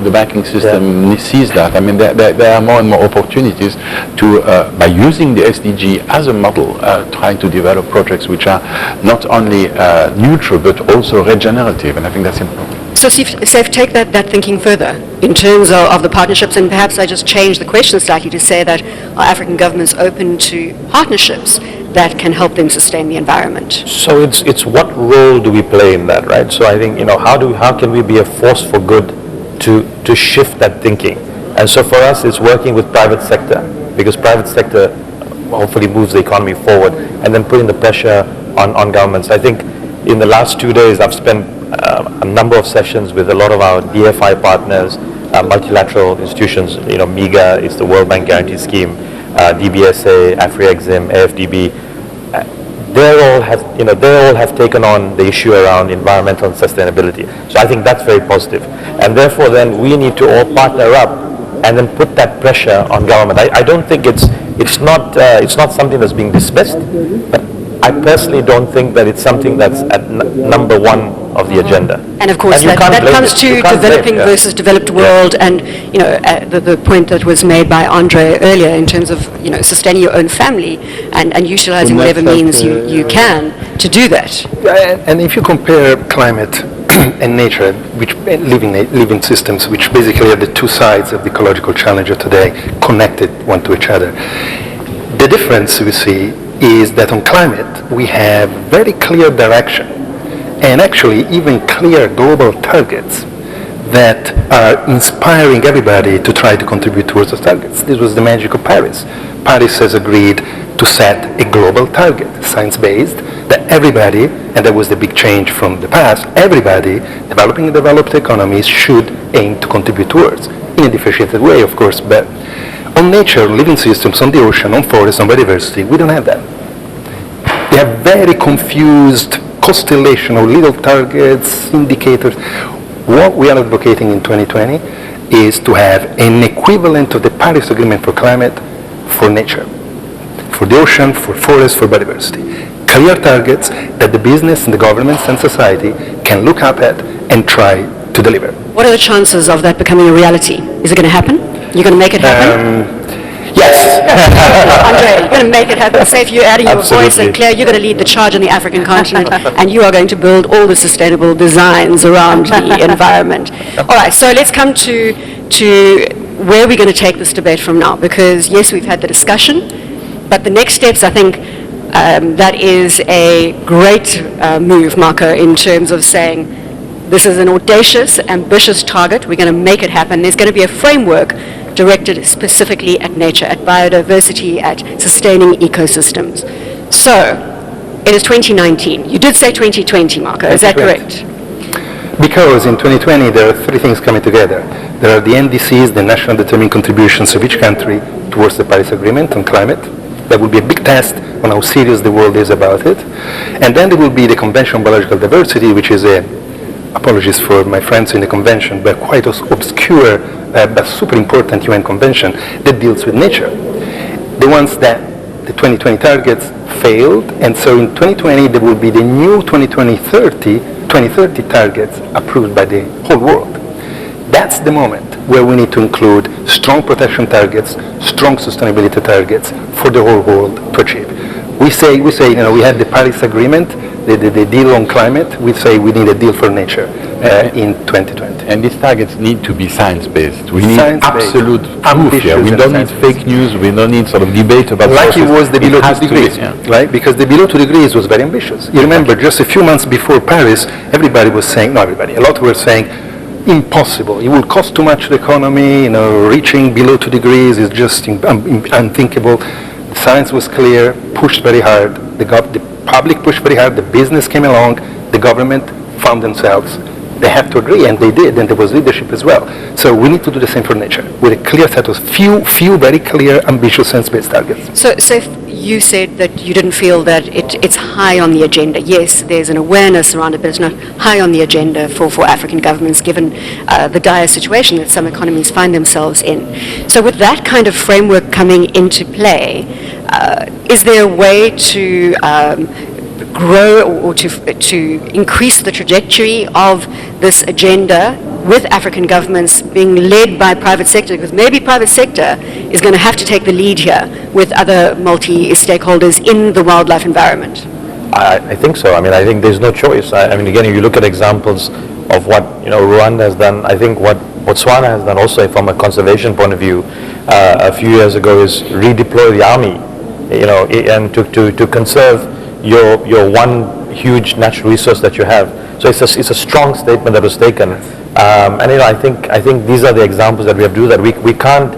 The banking system sees that. I mean, there are more and more opportunities to, by using the SDG as a model, trying to develop projects which are not only neutral but also regenerative, and I think that's important. So, Saif, take that thinking further in terms of the partnerships, and perhaps I just change the question slightly to say that are African governments open to partnerships that can help them sustain the environment? So it's what role do we play in that, right? So I think, how can we be a force for good to shift that thinking? And so for us, it's working with private sector, because private sector hopefully moves the economy forward, and then putting the pressure on governments. I think in the last 2 days, I've spent a number of sessions with a lot of our DFI partners, multilateral institutions. MIGA is the World Bank Guarantee Scheme, DBSA, AfriExim, AFDB. They all have taken on the issue around environmental and sustainability. So I think that's very positive. And therefore, then we need to all partner up and then put that pressure on government. I don't think it's not something that's being dismissed, but I personally don't think that it's something that's at number one of the agenda. And of course, that comes to developing versus developed world, and the point that was made by Andre earlier in terms of sustaining your own family and utilizing whatever means you can to do that. And if you compare climate and nature, which living systems, which basically are the two sides of the ecological challenge of today, connected one to each other, the difference we see is that on climate we have very clear direction and actually even clear global targets that are inspiring everybody to try to contribute towards those targets. This was the magic of Paris. Paris has agreed to set a global target, science-based, that everybody, and that was the big change from the past, everybody developing and developed economies should aim to contribute towards, in a differentiated way, of course, but on nature, living systems, on the ocean, on forests, on biodiversity, we don't have that. They have very confused constellation of little targets, indicators. What we are advocating in 2020 is to have an equivalent of the Paris Agreement for climate for nature, for the ocean, for forests, for biodiversity. Clear targets that the business and the governments and society can look up at and try to deliver. What are the chances of that becoming a reality? Is it going to happen? You're going to make it happen? Yes. Andre, you're going to make it happen. Saif, you're adding your Absolutely. voice, and Claire, you're going to lead the charge on the African continent, and you are going to build all the sustainable designs around the environment. All right, so let's come to where we're going to take this debate from now, because yes, we've had the discussion, but the next steps, I think, that is a great move, Marco, in terms of saying this is an audacious, ambitious target. We're going to make it happen. There's going to be a framework directed specifically at nature, at biodiversity, at sustaining ecosystems. So, it is 2019. You did say 2020, Marco. Is that correct? Because in 2020 there are three things coming together. There are the NDCs, the national determined contributions of each country towards the Paris Agreement on climate. That will be a big test on how serious the world is about it. And then there will be the Convention on Biological Diversity, which is apologies for my friends in the convention, but quite obscure but super important UN convention that deals with nature. The ones that the 2020 targets failed, and so in 2020 there will be the new 2030 targets approved by the whole world. That's the moment where we need to include strong protection targets, strong sustainability targets for the whole world to achieve. We say, we had the Paris Agreement, the deal on climate. We say we need a deal for nature in 2020. And these targets need to be science-based. We need absolute proof here. We don't need fake news. We don't need sort of debate about like sources. It was the below 2 degrees, right? Because the below 2 degrees was very ambitious. You remember, just a few months before Paris, everybody was saying, not everybody, a lot were saying, impossible. It will cost too much to the economy. Reaching below 2 degrees is just unthinkable. The science was clear, pushed very hard. The public pushed very hard. The business came along. The government found themselves. They have to agree, and they did, and there was leadership as well. So we need to do the same for nature, with a clear set of few very clear, ambitious, science-based targets. So you said that you didn't feel that it's high on the agenda. Yes, there's an awareness around it, but it's not high on the agenda for African governments, given the dire situation that some economies find themselves in. So with that kind of framework coming into play, is there a way to grow or to increase the trajectory of this agenda with African governments being led by private sector, because maybe private sector is going to have to take the lead here with other multi-stakeholders in the wildlife environment. I think so. I mean, I think there's no choice. I mean, again, if you look at examples of what Rwanda has done, I think what Botswana has done also from a conservation point of view a few years ago is redeploy the army, and to conserve your one huge natural resource that you have. So it's a strong statement that was taken, and I think these are the examples that we have to do that. We can't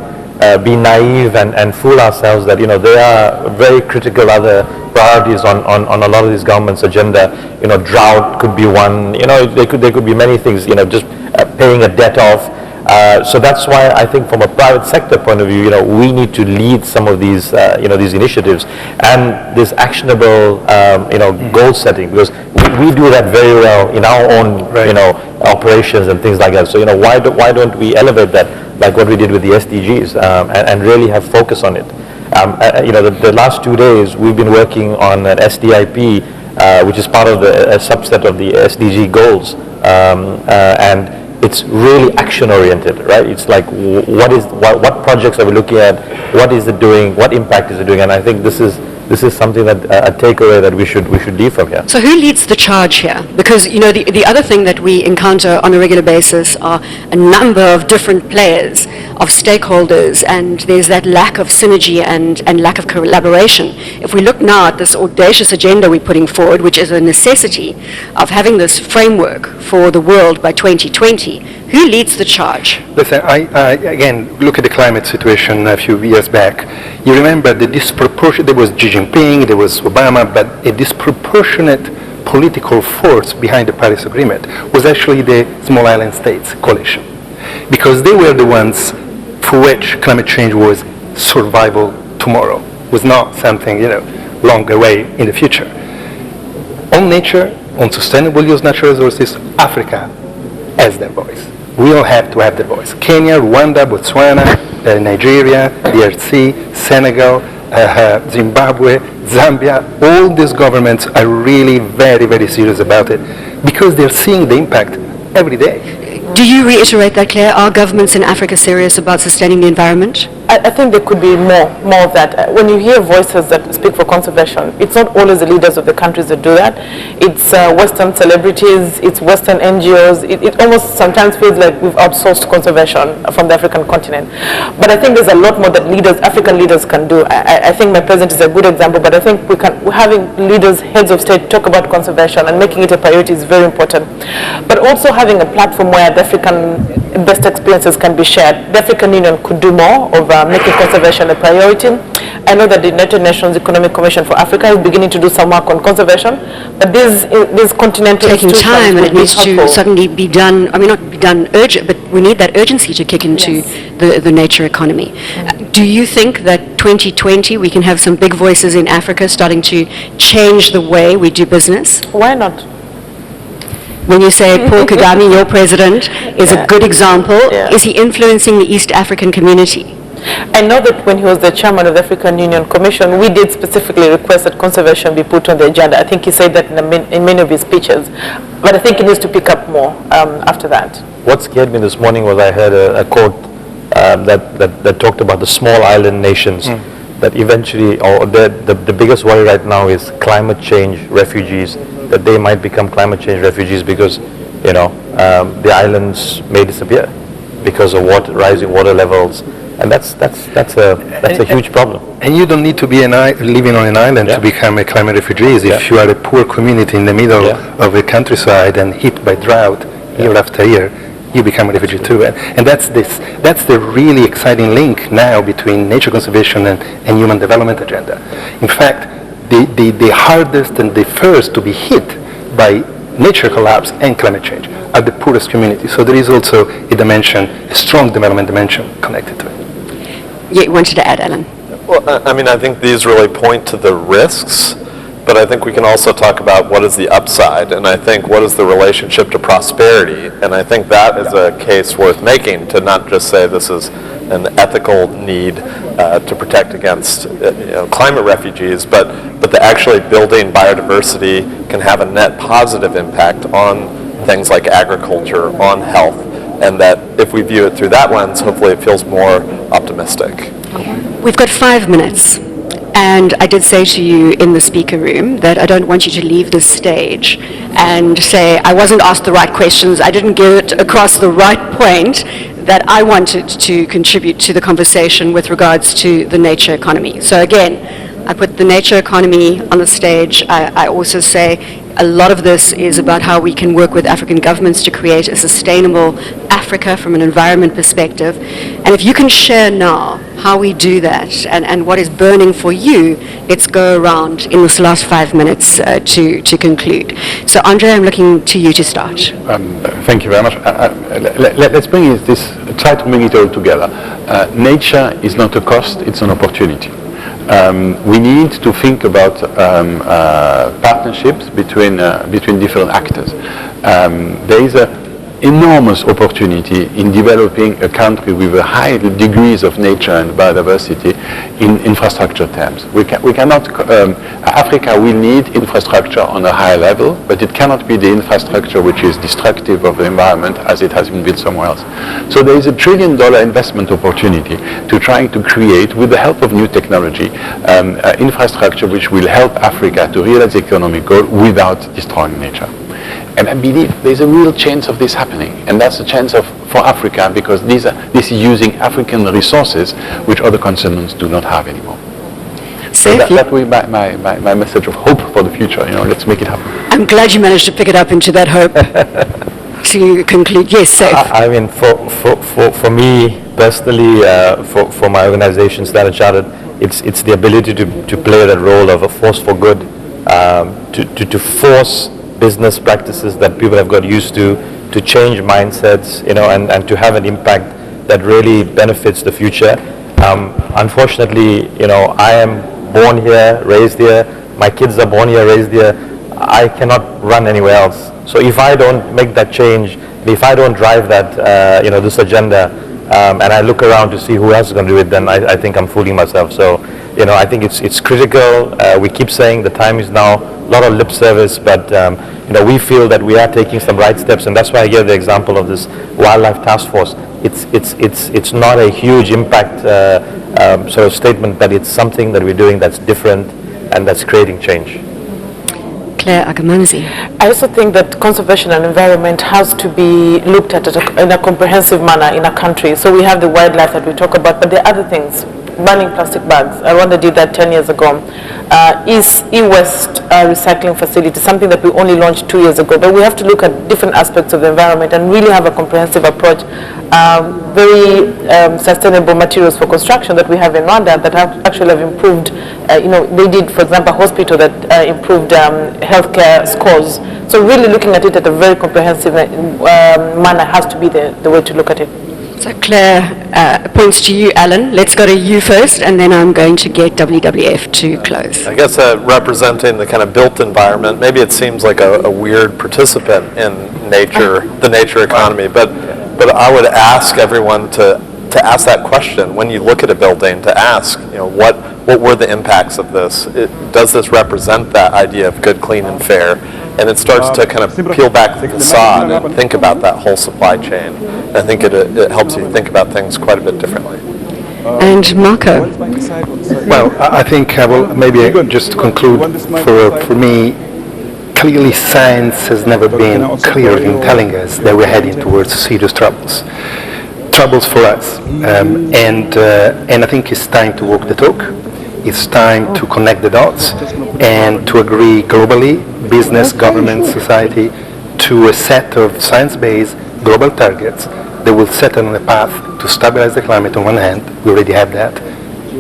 be naive and fool ourselves that there are very critical other priorities on a lot of these governments' agenda. Drought could be one. There could be many things. Just paying a debt off. So that's why I think from a private sector point of view, we need to lead some of these these initiatives and this actionable goal setting, because we do that very well in our own operations and things like that. So why don't we elevate that like what we did with the SDGs and really have focus on it. The last 2 days we've been working on an SDIP, which is part of a subset of the SDG goals, and it's really action oriented, right? It's like what projects are we looking at? What is it doing? What impact is it doing? And I think this is something that a takeaway that we should do from here. So who leads the charge here? Because the other thing that we encounter on a regular basis are a number of different players, of stakeholders, and there's that lack of synergy and lack of collaboration. If we look now at this audacious agenda we're putting forward, which is a necessity of having this framework for the world by 2020, who leads the charge? Listen, I again, look at the climate situation a few years back. You remember the disproportionate, there was Xi Jinping, there was Obama, but a disproportionate political force behind the Paris Agreement was actually the Small Island States coalition. Because they were the ones for which climate change was survival tomorrow, was not something, long away in the future. On nature, on sustainable use of natural resources, Africa has their voice. We all have to have the voice. Kenya, Rwanda, Botswana, Nigeria, DRC, Senegal, Zimbabwe, Zambia, all these governments are really very, very serious about it because they're seeing the impact every day. Do you reiterate that, Claire? Are governments in Africa serious about sustaining the environment? I think there could be more of that. When you hear voices that speak for conservation, it's not always the leaders of the countries that do that. It's Western celebrities, it's Western NGOs. It almost sometimes feels like we've outsourced conservation from the African continent. But I think there's a lot more that African leaders can do. I think my president is a good example, but I think having leaders, heads of state talk about conservation and making it a priority is very important. But also having a platform where the African best experiences can be shared. The African Union could do more of making conservation a priority. I know that the United Nations Economic Commission for Africa is beginning to do some work on conservation, but these continental taking time, and it needs to helpful. suddenly be done. I mean, not be done urgent, but we need that urgency to kick into the nature economy. Do you think that 2020 we can have some big voices in Africa starting to change the way we do business? Why not? When you say Paul Kagame, your president, is a good example, is he influencing the East African community? I know that when he was the chairman of the African Union Commission, we did specifically request that conservation be put on the agenda. I think he said that in many of his speeches, but I think he needs to pick up more after that. What scared me this morning was I heard a quote that talked about the small island nations, that eventually, or the biggest worry right now is climate change refugees, that they might become climate change refugees because, the islands may disappear because of rising water levels, and that's a huge problem. And you don't need to be living on an island to become a climate refugee. If you are a poor community in the middle of a countryside and hit by drought year after year, you become a refugee too. And that's the really exciting link now between nature conservation and human development agenda. In fact, the hardest and the first to be hit by nature collapse and climate change are the poorest communities. So there is also a strong development dimension connected to it. You wanted to add, Alan? Well, I think these really point to the risks, but I think we can also talk about what is the upside, and I think what is the relationship to prosperity, and I think that is a case worth making, to not just say this is an ethical need to protect against climate refugees, but that actually building biodiversity can have a net positive impact on things like agriculture, on health, and that if we view it through that lens, hopefully it feels more optimistic. We've got 5 minutes. And I did say to you in the speaker room that I don't want you to leave this stage and say, I wasn't asked the right questions, I didn't get across the right point that I wanted to contribute to the conversation with regards to the nature economy. So again, I put the nature economy on the stage. I also say a lot of this is about how we can work with African governments to create a sustainable Africa from an environment perspective. And if you can share now how we do that and what is burning for you, let's go around in this last 5 minutes to conclude. So Andre, I'm looking to you to start. Thank you very much. Let's try to bring it all together. Nature is not a cost, it's an opportunity. We need to think about partnerships between different actors. There is an enormous opportunity in developing a country with a high degrees of nature and biodiversity in infrastructure terms. We cannot, Africa will need infrastructure on a higher level, but it cannot be the infrastructure which is destructive of the environment as it has been built somewhere else. So there is $1 trillion investment opportunity to trying to create, with the help of new technology, infrastructure which will help Africa to realize the economic goal without destroying nature. And I believe there's a real chance of this happening, and that's a chance for Africa, because this is using African resources which other continents do not have anymore. So that will be my message of hope for the future. Let's make it happen. I'm glad you managed to pick it up into that hope. To conclude, yes, Saif. I mean, for me personally, for my organization, Standard Chartered, it's the ability to play that role of a force for good, to force business practices that people have got used to change mindsets, and to have an impact that really benefits the future. Unfortunately, I am born here, raised here, my kids are born here, raised here. I cannot run anywhere else. So if I don't make that change, if I don't drive that, this agenda, and I look around to see who else is going to do it, then I think I'm fooling myself. So, I think it's critical. We keep saying the time is now. A lot of lip service, but we feel that we are taking some right steps, and that's why I gave the example of this wildlife task force. It's not a huge impact sort of statement, but it's something that we're doing that's different and that's creating change. Claire Agamanzi. I also think that conservation and environment has to be looked at in a comprehensive manner in a country. So we have the wildlife that we talk about, but there are other things. Banning plastic bags. Rwanda did that 10 years ago. E-waste recycling facility, something that we only launched 2 years ago. But we have to look at different aspects of the environment and really have a comprehensive approach. Very sustainable materials for construction that we have in Rwanda that actually have improved. They did, for example, a hospital that improved healthcare scores. So really looking at it at a very comprehensive manner has to be the way to look at it. So Claire, points to you, Alan. Let's go to you first, and then I'm going to get WWF to close. I guess representing the kind of built environment, maybe it seems like a weird participant in the nature economy, but I would ask everyone to ask that question when you look at a building, to ask, what were the impacts of this? Does this represent that idea of good, clean, and fair? And it starts to kind of peel back the facade and think about that whole supply chain. And I think it helps you think about things quite a bit differently. And Marco. Well, I think I will maybe just conclude for me, clearly science has never been clear in telling us that we're heading towards serious troubles for us. And I think it's time to walk the talk. It's time to connect the dots and to agree globally, business, government, society, to a set of science-based global targets that will set on a path to stabilize the climate on one hand. We already have that.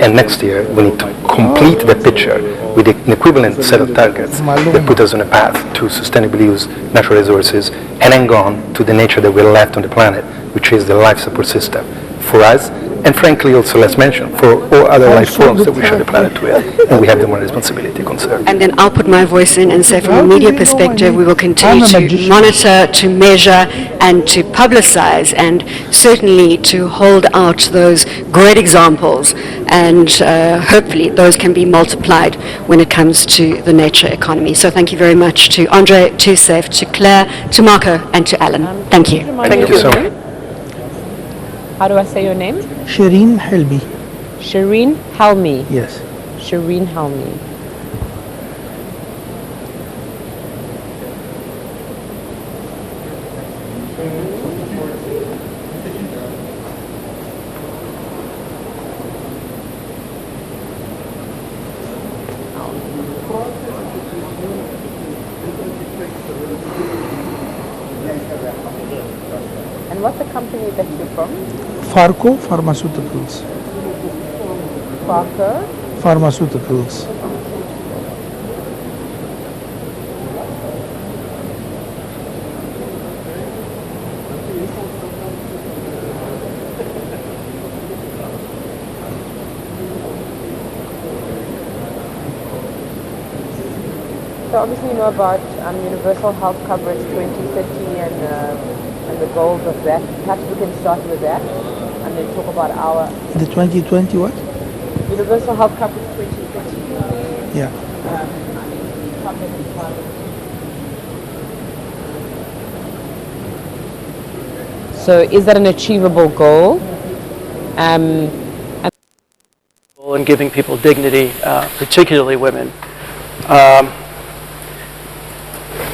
And next year, we need to complete the picture with an equivalent set of targets that put us on a path to sustainably use natural resources and hang on to the nature that we're left on the planet, which is the life support system for us, and frankly also, let's mention, for all other life forms that we share the planet with, and we have the moral responsibility to conserve. And then I'll put my voice in and say, from a media perspective, we will continue to monitor, to measure, and to publicize, and certainly to hold out those great examples, and hopefully those can be multiplied when it comes to the nature economy. So thank you very much to Andre, to Saif, to Claire, to Marco, and to Alan. Thank you. Thank you so much. How do I say your name? Shireen Helbi. Shireen Helmi. Yes. Shireen Helmi. And what's the company that you're from? Farco Pharmaceuticals. Parker. Pharmaceuticals. So obviously you know about universal health coverage 2030 and the goals of that. Perhaps we can start with that and then talk about our The 2020 what? universal health coverage 2030. Yeah. So is that an achievable goal? And giving people dignity, particularly women.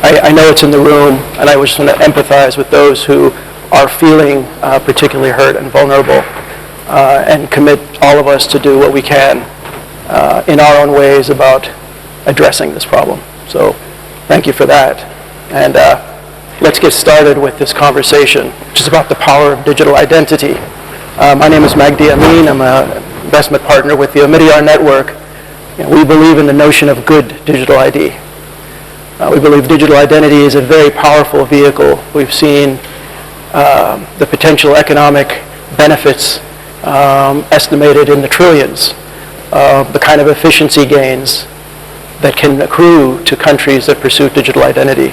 I know it's in the room, and I just want to empathize with those who are feeling particularly hurt and vulnerable, and commit all of us to do what we can in our own ways about addressing this problem. So thank you for that. And let's get started with this conversation, which is about the power of digital identity. My name is Magdi Amin. I'm an investment partner with the Omidyar Network. We believe in the notion of good digital ID. We believe digital identity is a very powerful vehicle. We've seen the potential economic benefits estimated in the trillions, the kind of efficiency gains that can accrue to countries that pursue digital identity.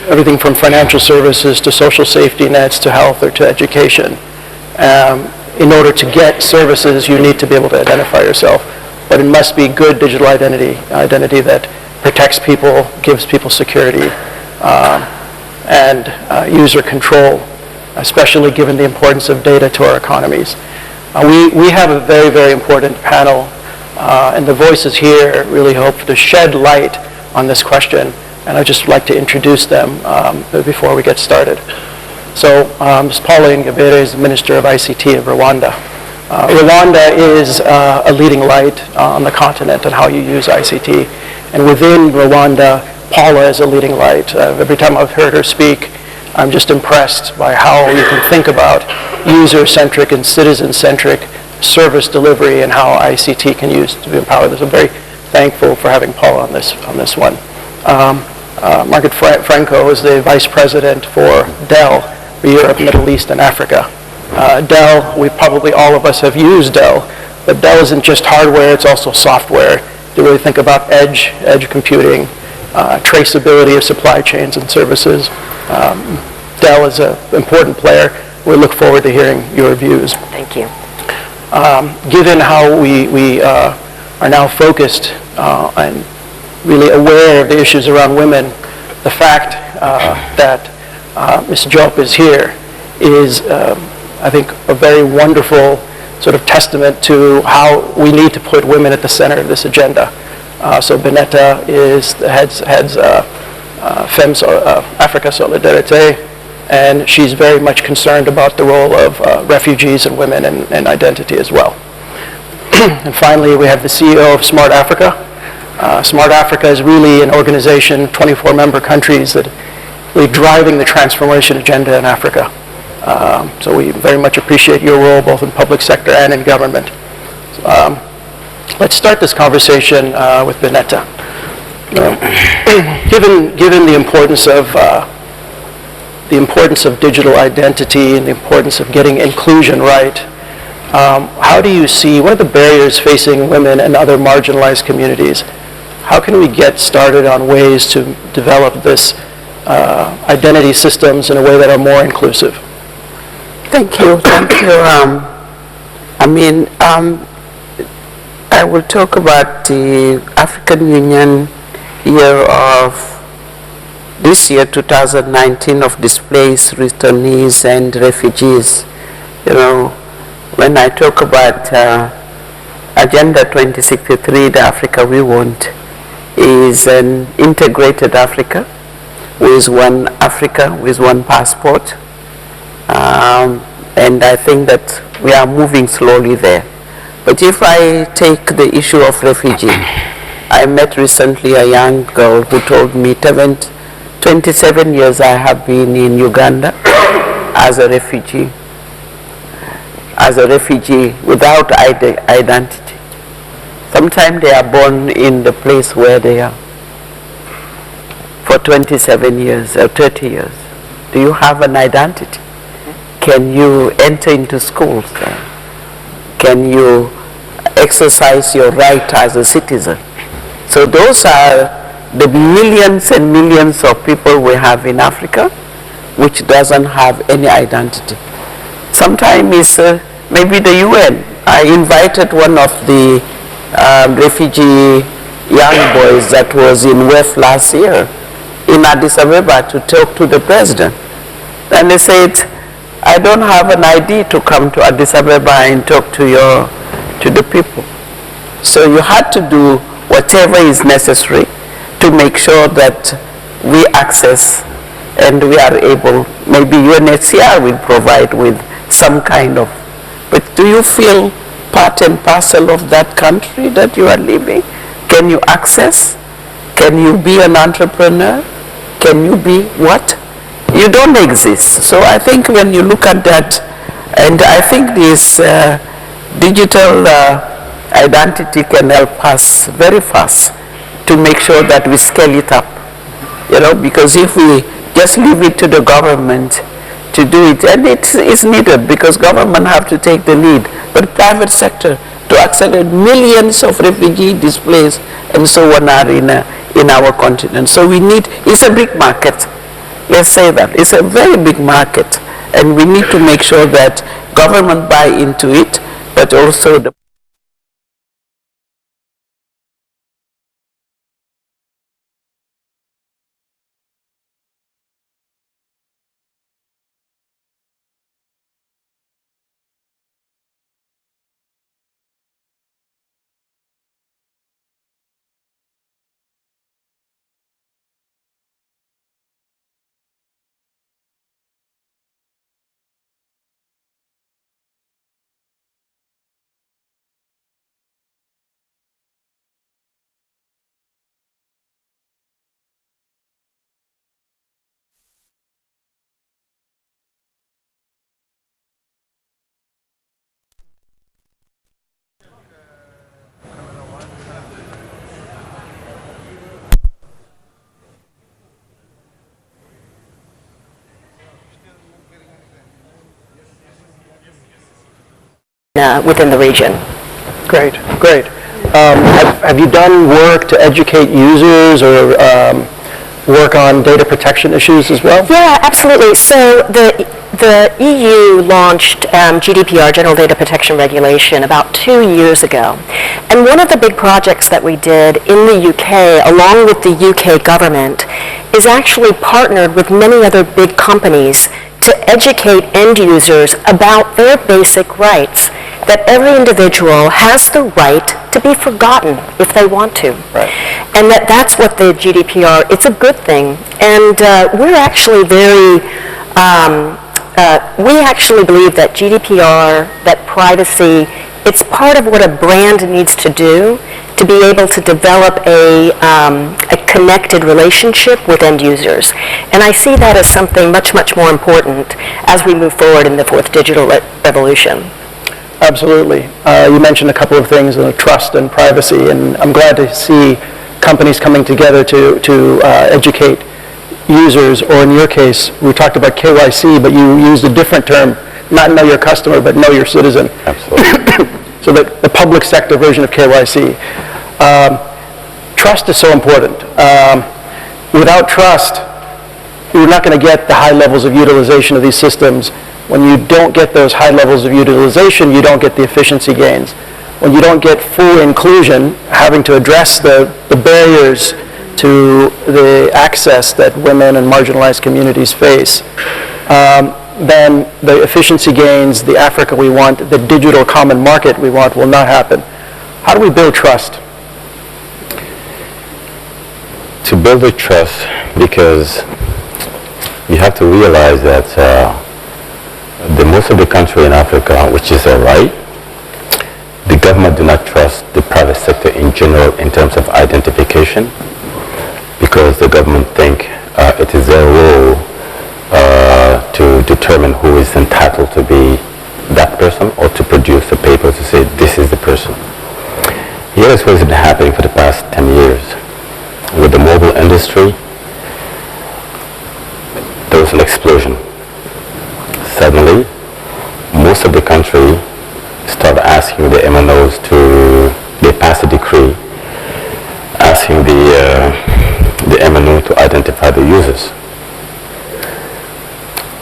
Everything from financial services to social safety nets to health or to education. In order to get services, you need to be able to identify yourself. But it must be good digital identity that protects people, gives people security, and user control, especially given the importance of data to our economies. We have a very, very important panel, and the voices here really hope to shed light on this question, and I'd just like to introduce them before we get started. So Ms. Pauline Gabere is the Minister of ICT of Rwanda. Rwanda is a leading light on the continent on how you use ICT. And within Rwanda, Paula is a leading light. Every time I've heard her speak, I'm just impressed by how you can think about user-centric and citizen-centric service delivery and how ICT can use to empower this. I'm very thankful for having Paula on this one. Margaret Franco is the Vice President for Dell for Europe, Middle East, and Africa. Dell, we probably all of us have used Dell, but Dell isn't just hardware, it's also software. To really think about edge computing, traceability of supply chains and services. Dell is an important player. We look forward to hearing your views. Thank you. Given how we are now focused and really aware of the issues around women, the fact that Ms. Diop is here is, I think, a very wonderful sort of testament to how we need to put women at the center of this agenda. So Benetta heads FEMS, Africa Solidarité, and she's very much concerned about the role of refugees and women and identity as well. And finally, we have the CEO of Smart Africa. Smart Africa is really an organization, 24 member countries that really driving the transformation agenda in Africa. So we very much appreciate your role both in public sector and in government. Let's start this conversation with Benetta. Given the importance of digital identity and the importance of getting inclusion right, how do you see, what are the barriers facing women and other marginalized communities? How can we get started on ways to develop this identity systems in a way that are more inclusive? Thank you. I will talk about the African Union Year of this year, 2019, of displaced returnees and refugees. You know, when I talk about Agenda 2063, the Africa we want is an integrated Africa with one passport. And I think that we are moving slowly there. But if I take the issue of refugee, I met recently a young girl who told me 27 years I have been in Uganda as a refugee without identity. Sometimes they are born in the place where they are for 27 years or 30 years. Do you have an identity? Can you enter into schools? Can you exercise your right as a citizen? So those are the millions and millions of people we have in Africa which doesn't have any identity. Sometimes it's maybe the UN. I invited one of the refugee young boys that was in WEF last year in Addis Ababa to talk to the president. And they said, I don't have an ID to come to Addis Ababa and talk to the people. So you had to do whatever is necessary to make sure that we access and we are able, maybe UNHCR will provide with some kind of, but do you feel part and parcel of that country that you are living? Can you access? Can you be an entrepreneur? Can you be what? You don't exist. So I think when you look at that, and I think this digital identity can help us very fast to make sure that we scale it up. You know, because if we just leave it to the government to do it, and it's needed because government have to take the lead, but private sector to accelerate millions of refugee displaced and so on are in our continent. So we need, it's a big market. Let's say that. It's a very big market, and we need to make sure that government buy into it, but also the within the region. Great, great. Have you done work to educate users or work on data protection issues as well? Yeah, absolutely. So the EU launched GDPR, General Data Protection Regulation, about 2 years ago. And one of the big projects that we did in the UK, along with the UK government, is actually partnered with many other big companies to educate end users about their basic rights, that every individual has the right to be forgotten if they want to. Right. And that's what the GDPR, it's a good thing. And we're actually we actually believe that GDPR, that privacy, it's part of what a brand needs to do to be able to develop a connected relationship with end users. And I see that as something much, much more important as we move forward in the fourth digital revolution. Absolutely. You mentioned a couple of things, trust and privacy, and I'm glad to see companies coming together to educate users, or in your case, we talked about KYC, but you used a different term, not know your customer, but know your citizen. Absolutely. So the public sector version of KYC. Trust is so important. Without trust, you're not going to get the high levels of utilization of these systems. When you don't get those high levels of utilization, you don't get the efficiency gains. When you don't get full inclusion, having to address the barriers to the access that women and marginalized communities face, then the efficiency gains, the Africa we want, the digital common market we want will not happen. How do we build trust? To build a trust, because you have to realize that the most of the country in Africa, which is all right, the government do not trust the private sector in general in terms of identification, because the government think it is their role to determine who is entitled to be that person, or to produce a paper to say this is the person. Here is what has been happening for the past 10 years. With the mobile industry, there was an explosion. Suddenly, most of the country started asking the MNOs they passed a decree asking the MNO to identify the users.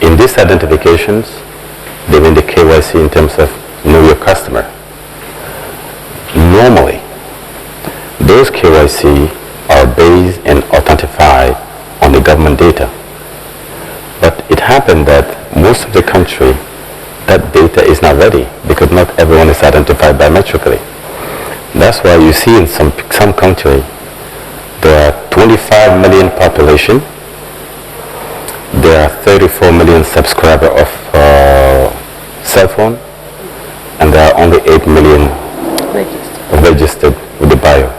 In these identifications, they mean the KYC in terms of know your customer. Normally, those KYC are based and authentified on the government data. But it happened that most of the country, that data is not ready, because not everyone is identified biometrically. That's why you see in some country, there are 25 million population, there are 34 million subscribers of cell phone, and there are only 8 million registered with the bio.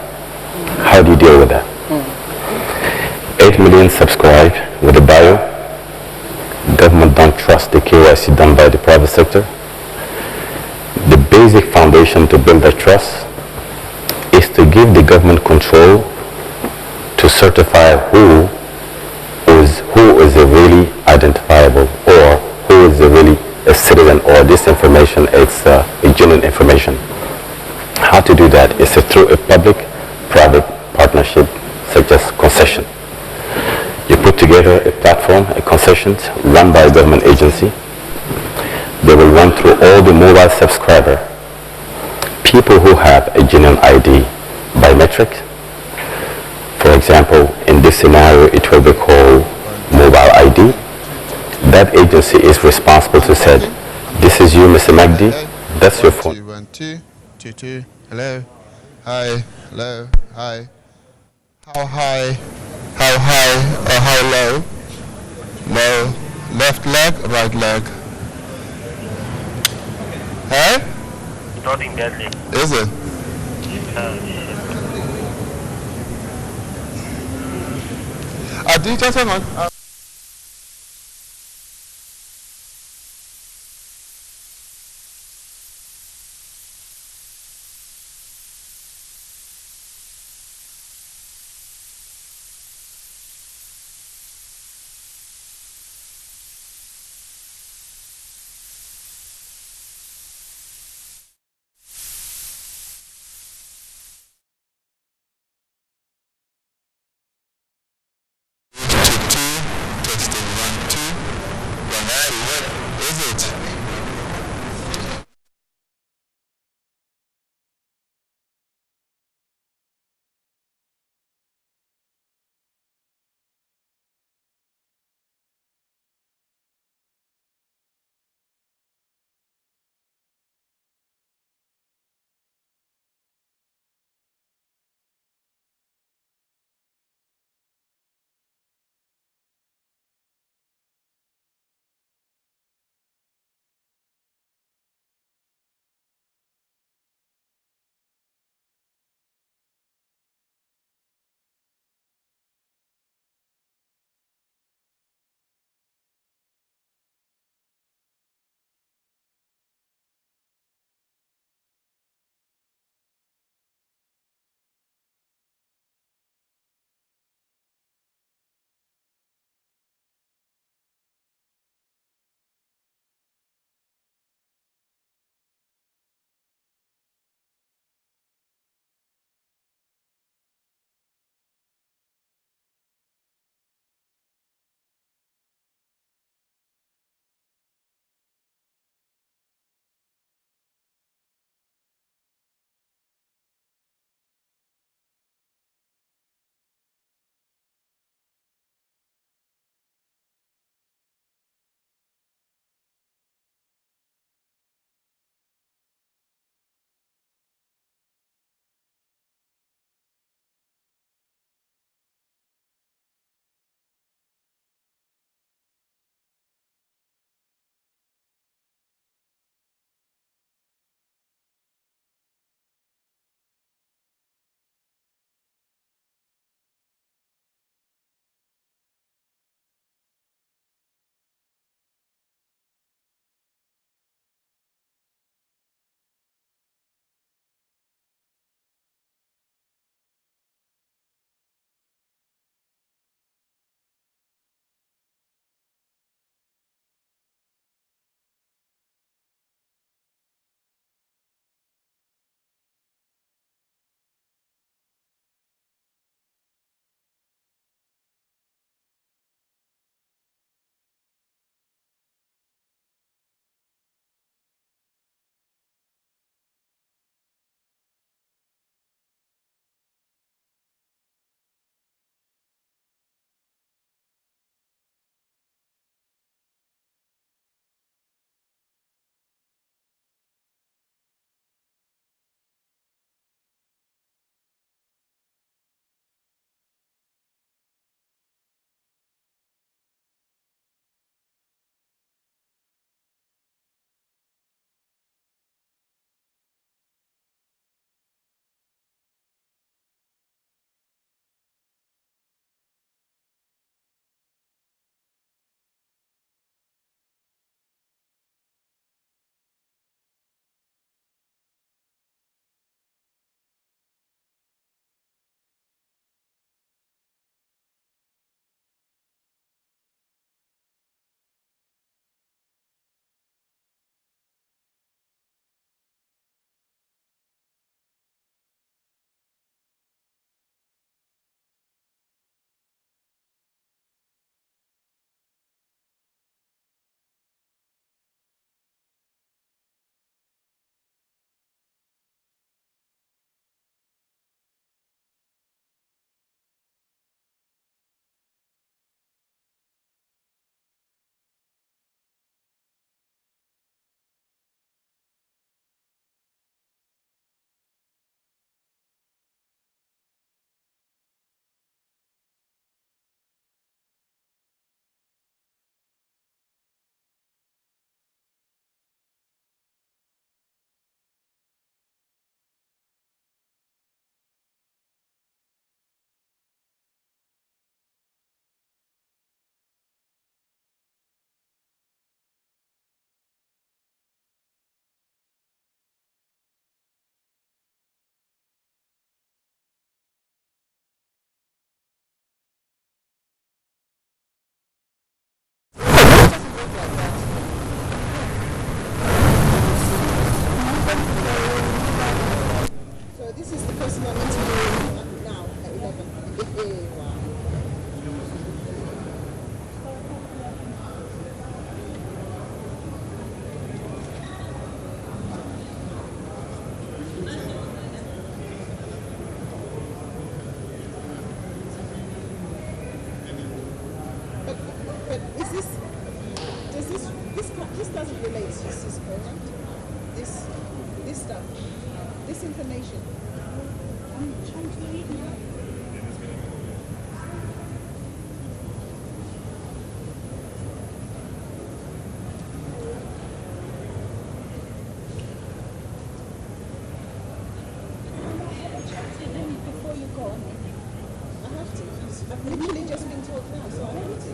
How do you deal with that? 8 million subscribe with the bio. Government don't trust the KYC done by the private sector. The basic foundation to build that trust is to give the government control to certify who is a really identifiable, or who is a really a citizen, or this information is a genuine information. How to do that is through a public-private partnership, such as concession. You put together a platform, a concessions run by a government agency. They will run through all the mobile subscriber, people who have a genuine ID biometric. For example, in this scenario, it will be called mobile ID. That agency is responsible to say, this is you, Mr. Magdi, that's your phone. 1 2 2 2. Hello. Hi. Hello. Hi. How high? How high or how low? Low. Left leg, right leg. Huh? Nothing deadly. Is it? Do you just hang on? information? I'm trying to read now. Before you go, I have to. I've literally just been told now, so I need to.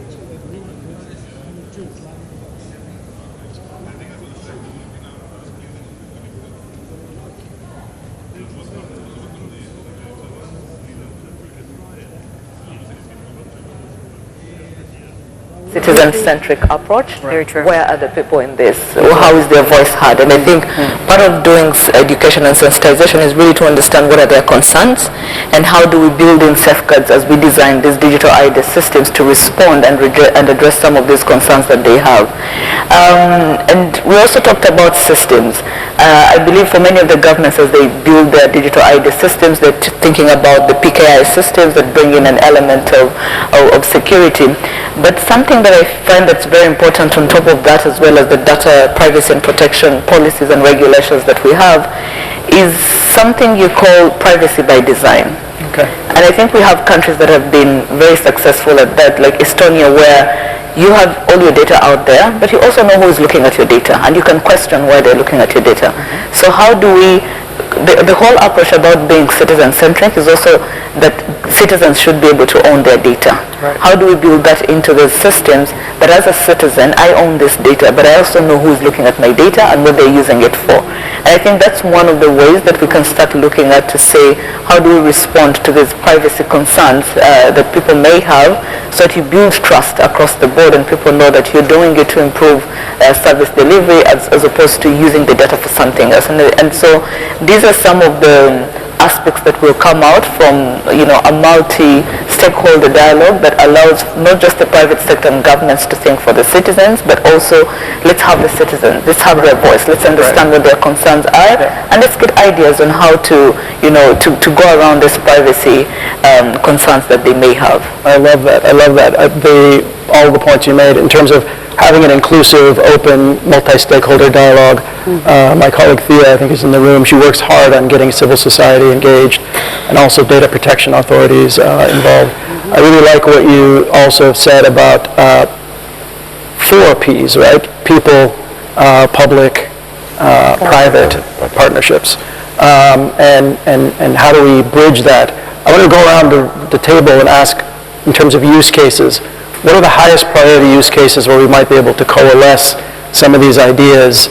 Citizen-centric approach. Very true. Where are the people in this? How is their voice heard? And I think part of doing education and sensitization is really to understand what are their concerns and how do we build in safeguards as we design these digital ID systems to respond and address some of these concerns that they have. And we also talked about systems. I believe for many of the governments as they build their digital ID systems, they're thinking about the PKI systems that bring in an element of security. But something that I find that's very important on top of that, as well as the data privacy and protection policies and regulations that we have, is something you call privacy by design. Okay. And I think we have countries that have been very successful at that, like Estonia, where you have all your data out there, but you also know who is looking at your data, and you can question why they're looking at your data. So how do we, the whole approach about being citizen-centric is also that citizens should be able to own their data. Right. How do we build that into the systems that as a citizen, I own this data, but I also know who is looking at my data and what they're using it for. And I think that's one of the ways that we can start looking at to say, how do we respond to these privacy concerns that people may have, so that you build trust across the board and people know that you're doing it to improve service delivery as opposed to using the data for something else. And so these are some of the aspects that will come out from, a multi-stakeholder dialogue that allows not just the private sector and governments to think for the citizens, but also let's have the citizens, let's have their voice, let's understand what their concerns are, and let's get ideas on how to, to go around this privacy concerns that they may have. I love that. All the points you made in terms of having an inclusive, open, multi-stakeholder dialogue. My colleague Thea, I think, is in the room. She works hard on getting civil society engaged and also data protection authorities involved. I really like what you also said about 4 Ps, right? People, public, private partnerships. And how do we bridge that? I want to go around the table and ask, in terms of use cases, what are the highest priority use cases where we might be able to coalesce some of these ideas?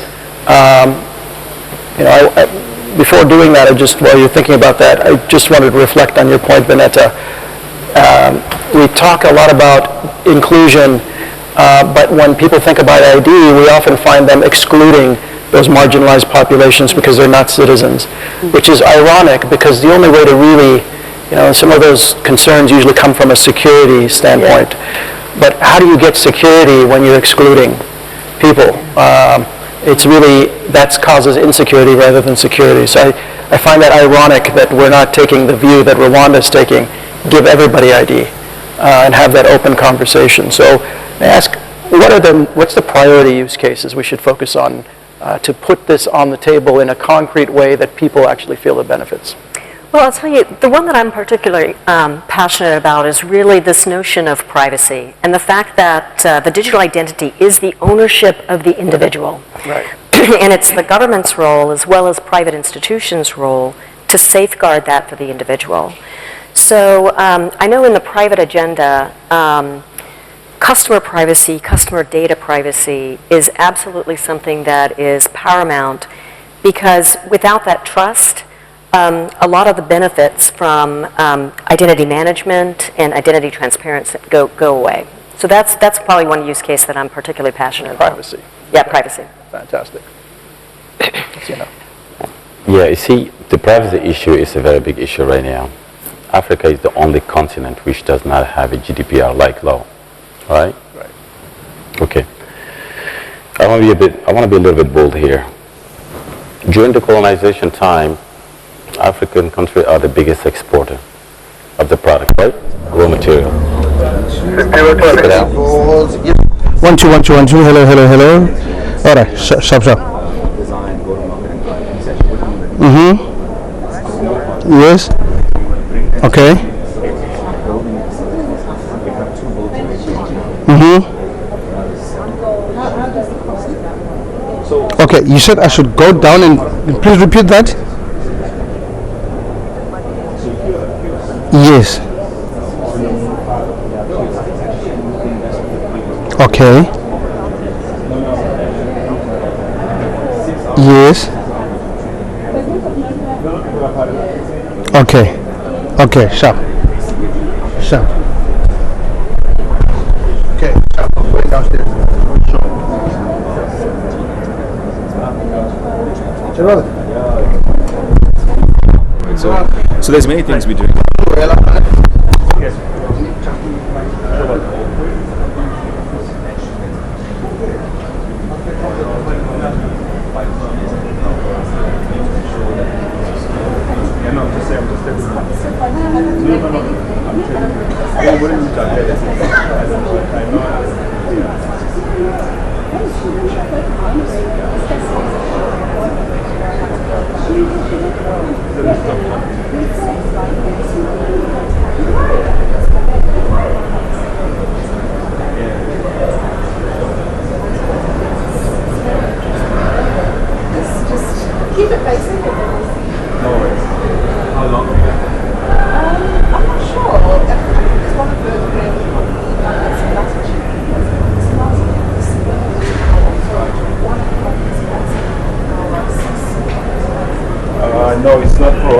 Before doing that, while you're thinking about that, I just wanted to reflect on your point, Vanetta. We talk a lot about inclusion, but when people think about ID, we often find them excluding those marginalized populations because they're not citizens, which is ironic because the only way to really, some of those concerns usually come from a security standpoint. But how do you get security when you're excluding people? It's really, that causes insecurity rather than security. So I find that ironic that we're not taking the view that Rwanda is taking, give everybody ID, and have that open conversation. So I ask, what's the priority use cases we should focus on to put this on the table in a concrete way that people actually feel the benefits? Well, I'll tell you, the one that I'm particularly passionate about is really this notion of privacy and the fact that the digital identity is the ownership of the individual. Right. And it's the government's role as well as private institutions' role to safeguard that for the individual. So I know in the private agenda, customer privacy, customer data privacy is absolutely something that is paramount because without that trust, a lot of the benefits from identity management and identity transparency go away. So that's probably one use case that I'm particularly passionate about. Privacy. Yeah, privacy. Fantastic. Yeah, you see, the privacy issue is a very big issue right now. Africa is the only continent which does not have a GDPR-like law, right? Right. Okay. I want to be a little bit bold here. During the colonization time, African countries are the biggest exporter of the product, right? Raw material. Check it out. 1 2 1 2 1 2. Hello. All right. Sharp. Yes. Okay. Okay, you said I should go down and please repeat that. Yes. Okay. Yes. Okay. Okay, sharp. Sharp. Okay, sharp. Going downstairs. So there's many things we do. Keep it basic and then we'll see. No worries. How long? I'm not sure. It's one of the no, it's not pro.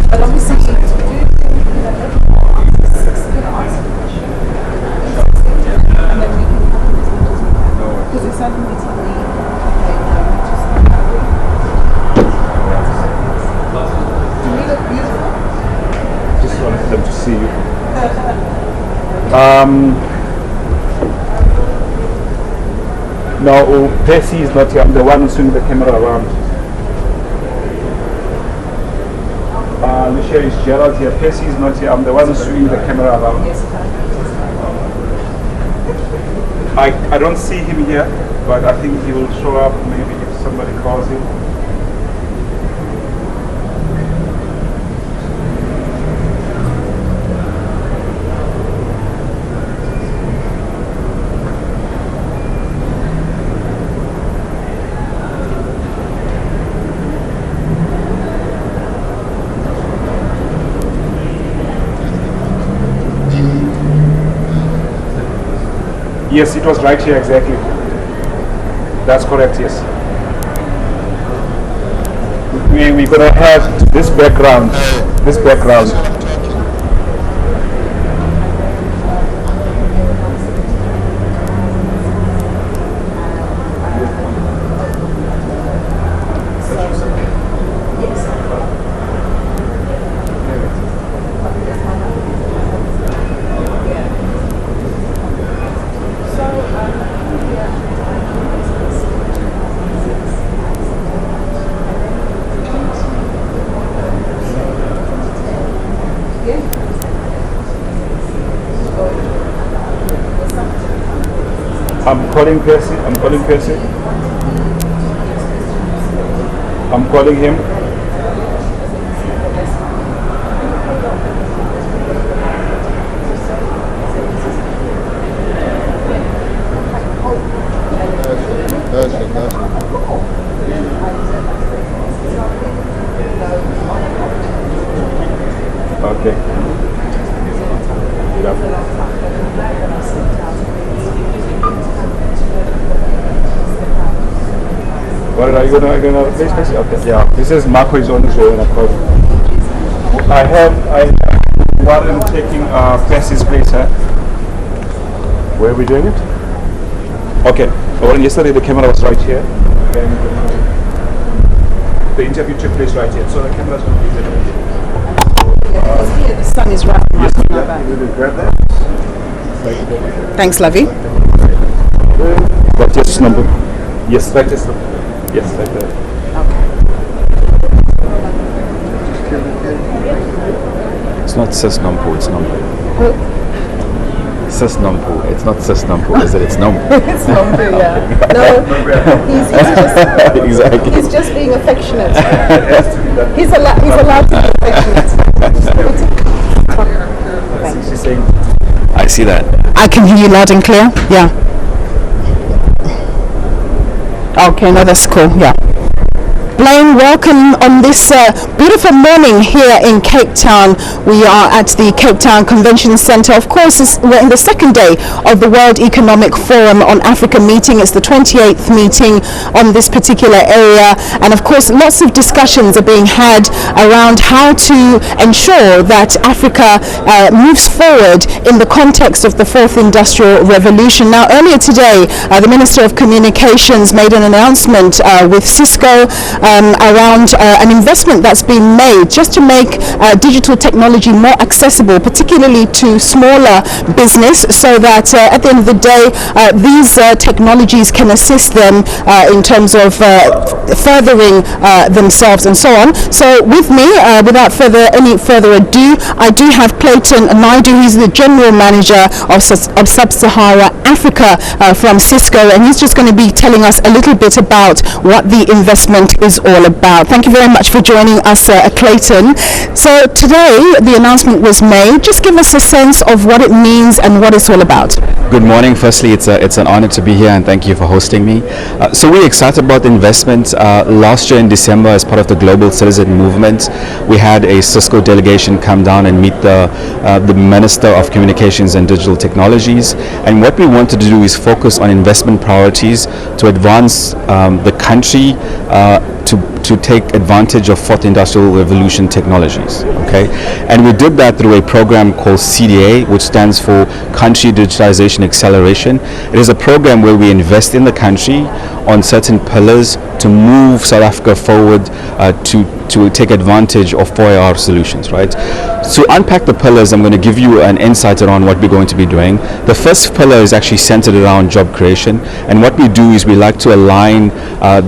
But obviously, because it's suddenly do we look beautiful? Just wanted them to see you. No, Percy is not here. I'm the one who's swinging the camera around. Lucia is Gerald here. Percy is not here. I'm the one who's swinging the camera around. I don't see him here, but I think he will show up maybe if somebody calls him. Yes, it was right here exactly. That's correct, yes. We're going to have this background. This background. I'm calling Percy. I'm calling Percy. I'm calling him. Okay. What are you gonna replace this? Okay. Yeah. This is Marco is on his way, and I call him. I have Warren taking Percy's place. Where are we doing it? Okay. Warren, yesterday the camera was right here. And the interview took place right here. So the camera's going to be there. The sun is right. Yes, grab that. Thanks, Lovey. What just number? Yes, right just number. Yes, like that. Okay. It's not says number, it's number. Cis Nompu. It's not Cis Nompu, is it? It's Nompu. It's Nompu, yeah. No, he's just Exactly. he's just being affectionate. He's allowed to be affectionate. I see that. I can hear you loud and clear. Yeah. Okay, no, that's cool. Yeah. Blaine, welcome on this beautiful morning here in Cape Town. We are at the Cape Town Convention Centre. Of course, we're in the second day of the World Economic Forum on Africa meeting. It's the 28th meeting on this particular area. And of course, lots of discussions are being had around how to ensure that Africa moves forward in the context of the fourth industrial revolution. Now, earlier today, the Minister of Communications made an announcement with Cisco around an investment that's been made just to make digital technology more accessible, particularly to smaller business, so that at the end of the day, these technologies can assist them in terms of furthering themselves and so on. So with me, without any further ado, I do have Clayton Naidu. He's the General Manager of Sub-Sahara Africa from Cisco, and he's just going to be telling us a little bit about what the investment is all about. Thank you very much for joining us, Clayton. So today the announcement was made. Just give us a sense of what it means and what it's all about. Good morning. Firstly, it's an honor to be here, and thank you for hosting me. So we're excited about the investment. Last year in December, as part of the Global Citizen Movement, we had a Cisco delegation come down and meet the Minister of Communications and Digital Technologies. And what we wanted to do is focus on investment priorities to advance the country to take advantage of fourth industrial revolution technologies. Okay, and we did that through a program called CDA, which stands for Country Digitalization Acceleration. It is a program where we invest in the country on certain pillars to move South Africa forward to take advantage of 4AR solutions, right? To unpack the pillars, I'm going to give you an insight around what we're going to be doing. The first pillar is actually centered around job creation, and what we do is we like to align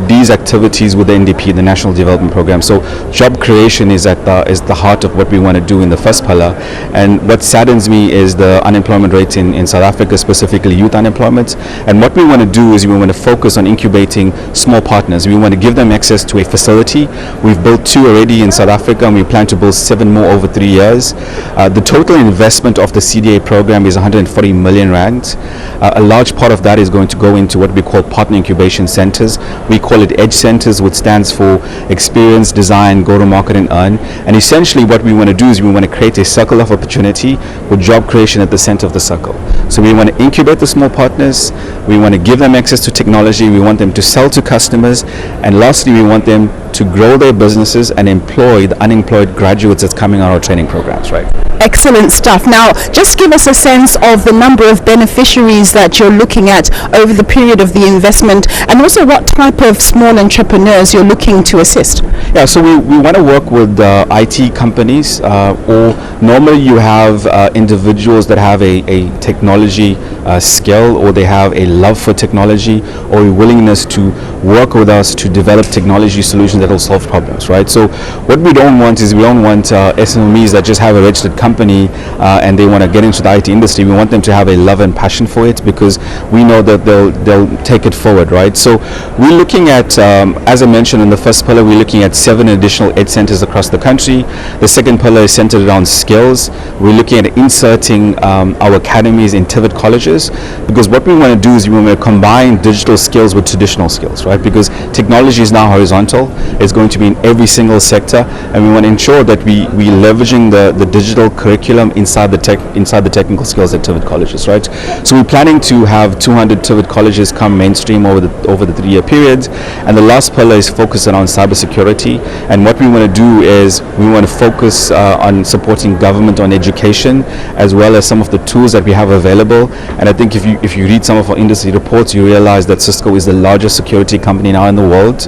these activities with the NDP, the National Development Program. So job creation is at the heart of what we want to do in the first pillar. And what saddens me is the unemployment rate in South Africa, specifically youth unemployment. And what we want to do is we want to focus on incubating small partners. We want to give them access to a facility. We've built 2 already in South Africa, and we plan to build 7 more over 3 years. The total investment of the CDA program is 140 million rand. A large part of that is going to go into what we call partner incubation centers. We call it EDGE centers, which stands for Experience, Design, Go to Market and Earn. And essentially what we want to do is we want to create a circle of opportunity with job creation at the center of the circle. So we want to incubate the small partners, we want to give them access to technology, we want them to sell to customers, and lastly we want them to grow their businesses and employ the unemployed graduates that's coming out of our training programs, right? Excellent stuff. Now, just give us a sense of the number of beneficiaries that you're looking at over the period of the investment, and also what type of small entrepreneurs you're looking to assist. Yeah, so we want to work with IT companies, or normally you have individuals that have a technology skill, or they have a love for technology, or a willingness to work with us to develop technology solutions that will solve problems, right? So what we don't want is we don't want SMEs that just have a registered company and they want to get into the IT industry. We want them to have a love and passion for it, because we know that they'll take it forward, right? So we're looking at, as I mentioned in the first pillar, we're looking at 7 additional EDGE centers across the country. The second pillar is centered around skills. We're looking at inserting our academies in TVET colleges, because what we want to do is we want to combine digital skills with traditional skills, right? Because technology is now horizontal. It's going to be in every single sector, and we want to ensure that we're leveraging the digital curriculum inside the technical skills at TVET colleges, right? So we're planning to have 200 TVET colleges come mainstream over the 3-year period. And the last pillar is focused around cybersecurity. And what we want to do is we want to focus on supporting government on education, as well as some of the tools that we have available. And I think if you read some of our industry reports, you realize that Cisco is the largest security company now in the world.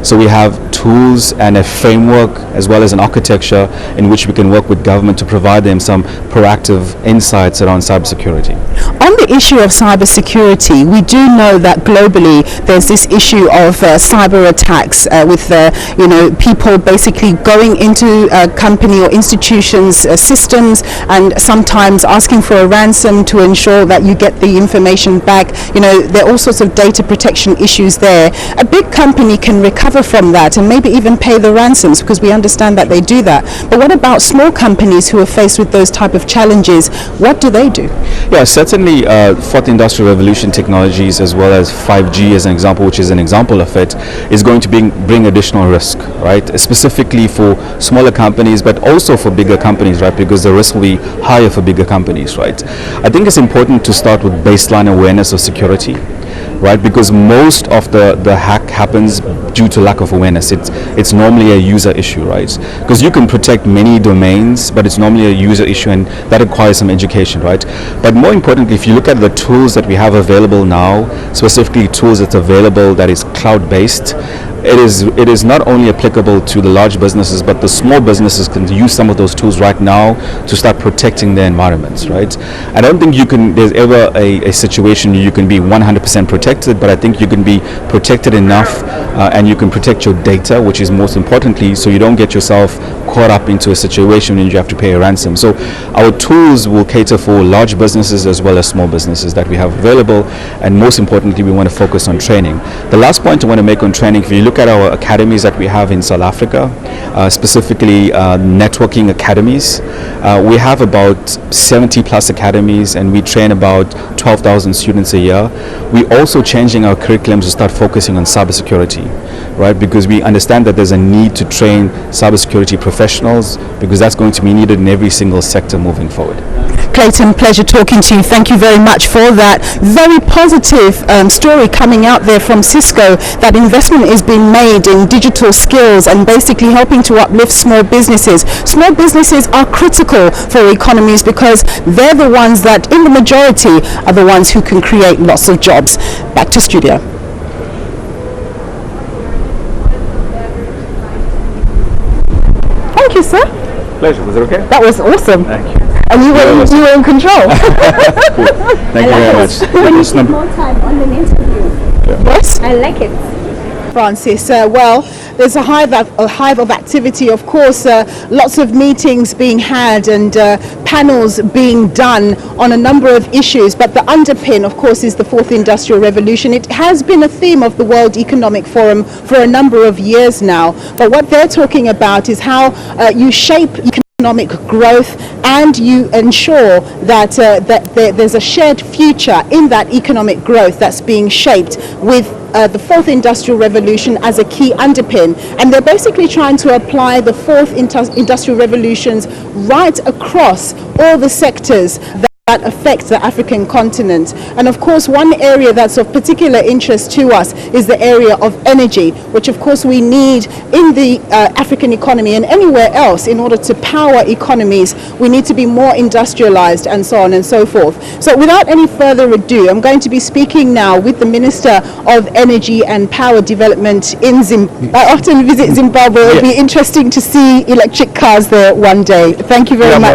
So we have tools and a framework, as well as an architecture in which we can work with government to provide provide them some proactive insights around cybersecurity. On the issue of cybersecurity, we do know that globally there's this issue of cyber attacks with people basically going into company or institutions' systems and sometimes asking for a ransom to ensure that you get the information back. There are all sorts of data protection issues there. A big company can recover from that and maybe even pay the ransoms, because we understand that they do that. But what about small companies who are faced with those type of challenges? What do they do? Yeah, certainly fourth industrial revolution technologies, as well as 5G as an example, which is an example of it, is going to bring additional risk, right? Specifically for smaller companies, but also for bigger companies, right? Because the risk will be higher for bigger companies, right? I think it's important to start with baseline awareness of security, right? Because most of the hack happens due to lack of awareness. It's normally a user issue, right? Because you can protect many domains, but it's normally a user issue, and that requires some education, right? But more importantly, if you look at the tools that we have available now, specifically tools that's available that is cloud-based, it is not only applicable to the large businesses, but the small businesses can use some of those tools right now to start protecting their environments, right? I don't think there's ever a situation you can be 100% protected, but I think you can be protected enough and you can protect your data, which is most importantly, so you don't get yourself caught up into a situation when you have to pay a ransom. So our tools will cater for large businesses as well as small businesses that we have available, and most importantly, we want to focus on training. The last point I want to make on training, if you look at our academies that we have in South Africa, specifically networking academies, we have about 70 plus academies, and we train about 12,000 students a year. We're also changing our curriculums to start focusing on cybersecurity, right? Because we understand that there's a need to train cybersecurity professionals, because that's going to be needed in every single sector moving forward. Clayton, pleasure talking to you. Thank you very much for that very positive story coming out there from Cisco, that investment is being made in digital skills and basically helping to uplift small businesses. Small businesses are critical for economies because they're the ones that, in the majority, are the ones who can create lots of jobs. Back to studio. Thank you, sir. Pleasure. Was it okay? That was awesome. Thank you. And you were in control. Thank you very much. We need more time on the interview. Yes. I like it. Francis, well, there's a hive of activity, of course, lots of meetings being had and panels being done on a number of issues, but the underpin, of course, is the fourth industrial revolution. It has been a theme of the World Economic Forum for a number of years now, but what they're talking about is how you shape economic growth and you ensure that there's a shared future in that economic growth that's being shaped with the fourth industrial revolution as a key underpin. And they're basically trying to apply the fourth industrial revolutions right across all the sectors that affects the African continent. And of course, one area that's of particular interest to us is the area of energy, which of course we need in the African economy and anywhere else in order to power economies. We need to be more industrialized and so on and so forth. So without any further ado, I'm going to be speaking now with the Minister of Energy and Power Development in Zimbabwe. I often visit Zimbabwe. It'll be interesting to see electric cars there one day. Thank you very much.